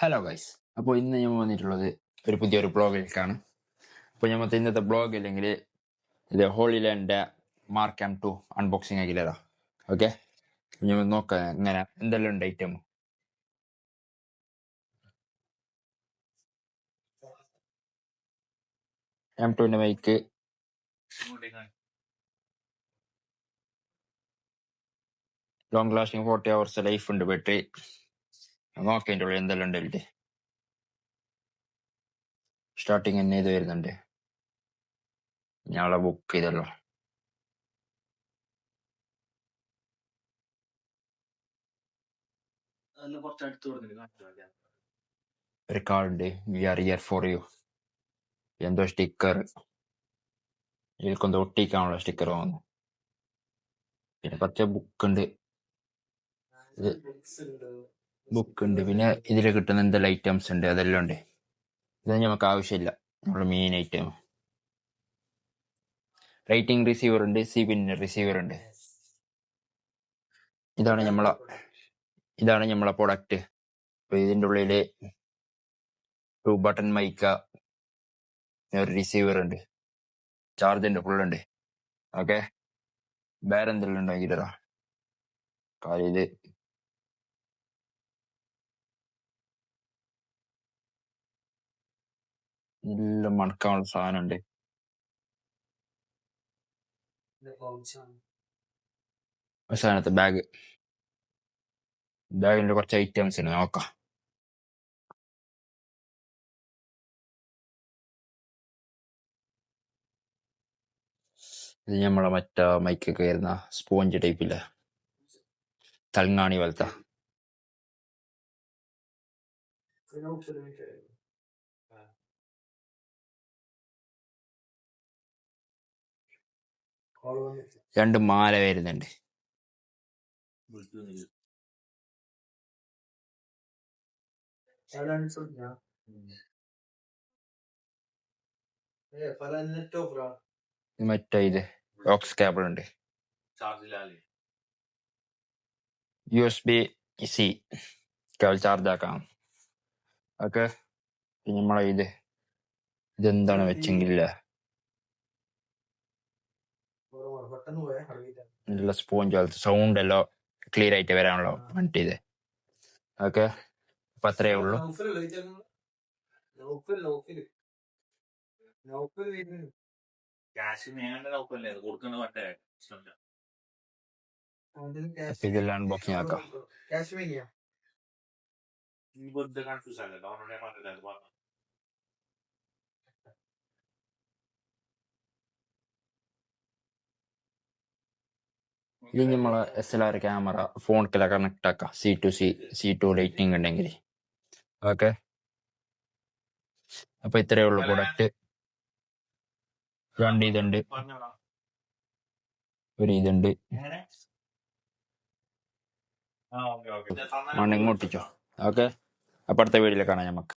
Hello guys. അപ്പോൾ ഇന്ന് ഞാൻ വന്നിട്ടുള്ളത് ഒരു പുതിയൊരു ബ്ലോഗിലേക്കാണ്. അപ്പോൾ ഞാൻ ഇന്നത്തെ ബ്ലോഗ് ഇല്ലെങ്കിൽ ഇത് ഹോളി ലാൻഡിൻ്റെ മാർക്ക് M2 അൺബോക്സിങ് ആക്കില്ലതാ. ഓക്കെ, ഞാൻ നോക്കാം ഇങ്ങനെ എന്തെല്ലാം ഉണ്ട് ഐറ്റം. M2ൻ്റെ mic, long lasting 40 hours life ഉണ്ട് ബാറ്ററി. നോക്കാം അതിൻ്റെ ഉള്ളിൽ എന്തെല്ലാം ഉണ്ട്. സ്റ്റാർട്ടിങ് തന്നെ ഇത് വരുന്നുണ്ട്. ഞങ്ങളെ ബുക്ക് ചെയ്തല്ലോ. ഒരു card, we are here for you, എന്തോ സ്റ്റിക്കർ, ഇതിൽക്കൊന്തോ ഒട്ടിക്കാനുള്ള സ്റ്റിക്കർ വാങ്ങുന്നു. പിന്നെ കുറച്ച് ബുക്ക് ഉണ്ട്. പിന്നെ ഇതിൽ കിട്ടുന്ന എന്തെല്ലാം ഐറ്റംസ് ഉണ്ട് അതെല്ലാം ഉണ്ട്. ഇതൊന്നും നമുക്ക് ആവശ്യമില്ല. നമ്മുടെ മെയിൻ ഐറ്റം റൈറ്റിംഗ് റിസീവർ ഉണ്ട്, സിപിൻ റിസീവർ ഉണ്ട്. ഇതാണ് നമ്മളെ പ്രൊഡക്റ്റ്. അപ്പൊ ഇതിൻ്റെ ഉള്ളില് 2 ബട്ടൺ മൈക്ക, ഒരു റിസീവർ ഉണ്ട്, ചാർജറിന്റെ ഫുൾ ഉണ്ട്. ഓക്കെ, വേറെ എന്തെല്ലാം ഉണ്ടാക്കിട്ടാ കാര്യം. ഇത് എല്ലാം മണക്കാനുള്ള സാധനം ഉണ്ട്. അവസാനത്തെ ബാഗിന്റെ കുറച്ച് ഐറ്റംസ് ഉണ്ട്, നോക്കാം. ഇത് നമ്മളെ മറ്റേ മൈക്കൊക്കെ വരുന്ന സ്പോഞ്ച് ടൈപ്പില്ല, തലങ്ങാണി പോലത്തെ. രണ്ട് മാല വരുന്നുണ്ട്. മറ്റേ ഇത് ഓക്സ് കേബിൾ ഉണ്ട്, USB-C കേബിൾ ചാർജ് ആക്കാം. ഓക്കെ, നമ്മളെ ഇതെന്താണ് വെച്ചെങ്കില്ല നല്ല സ്പോഞ്ച് പോലത്തെ സൗണ്ട് എല്ലാം ക്ലിയർ ആയിട്ട് വരാനുള്ള വേണ്ടി ഇത്. ഓക്കെ, അപ്പൊ അത്രേ ഉള്ളൂ. ഇതെല്ലാം അൺബോക്സിങ് ആക്കാം. ഇത് നമ്മളെ SLR ക്യാമറ ഫോണിലെല്ലാം കണക്ട് ആക്കാം. C2 ലൈറ്റിംഗ് ഉണ്ടെങ്കിൽ. ഓക്കെ, അപ്പൊ ഇത്രയേ ഉള്ളൂ പ്രൊഡക്റ്റ്. രണ്ട് ഇതുണ്ട്, ഒരു ഇതുണ്ട്. മണ്ണിങ്ങോട്ടിച്ചോ. ഓക്കെ, അപ്പൊ അടുത്ത വീഡിയോയിൽ കാണാം നമുക്ക്.